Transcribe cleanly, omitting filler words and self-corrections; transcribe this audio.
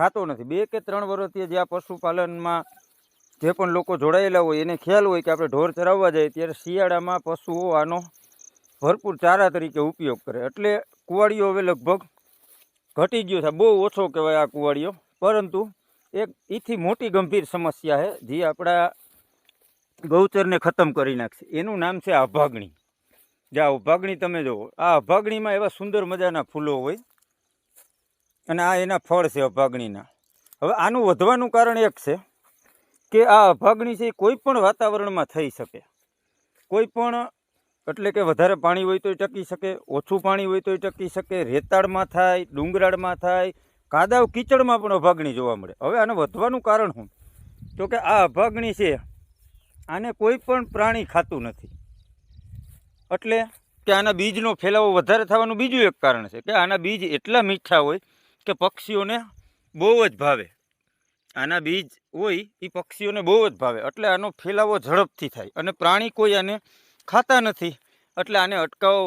ખાતો નથી. 2 કે 3 વર્ષથી જે આ પશુપાલનમાં જે પણ લોકો જોડાયેલા હોય એને ખ્યાલ હોય કે આપણે ઢોર ચરાવવા જાય ત્યારે શિયાળામાં પશુઓ આનો ભરપૂર ચારા તરીકે ઉપયોગ કરે. એટલે કુવાડીઓ હવે લગભગ ઘટી ગયો છે, બહુ ઓછો કહેવાય આ કુવાડીઓ. પરંતુ એક એથી મોટી ગંભીર સમસ્યા છે જે આપણા ગૌચરને ખતમ કરી નાખશે. એનું નામ છે અભાગણી. જે આ અભાગણી તમે જુઓ, આ અભાગણીમાં એવા સુંદર મજાના ફૂલો હોય અને આ એના ફળ છે અભાગણીના. હવે આનું વધવાનું કારણ એક છે કે આ અભાગણી છે એ કોઈ પણ વાતાવરણમાં થઈ શકે. કોઈ પણ, એટલે કે વધારે પાણી હોય તોય ટકી શકે, ઓછું પાણી હોય તોય ટકી શકે, રેતાળમાં થાય, ડુંગરાળમાં થાય, કાદવ કીચડમાં પણ અભાગણી જોવા મળે. હવે આને વધવાનું કારણ શું? તો કે આ અભાગણી છે આને કોઈ પણ પ્રાણી ખાતું નથી. એટલે કે આના બીજનો ફેલાવો વધારે થવાનું બીજું એક કારણ છે કે આના બીજ એટલા મીઠા હોય કે પક્ષીઓને બહુ જ ભાવે. આના બીજ હોય એ પક્ષીઓને બહુ જ ભાવે. એટલે આનો ફેલાવો ઝડપથી થાય અને પ્રાણી કોઈ આને ખાતા નથી. એટલે આને અટકાવવા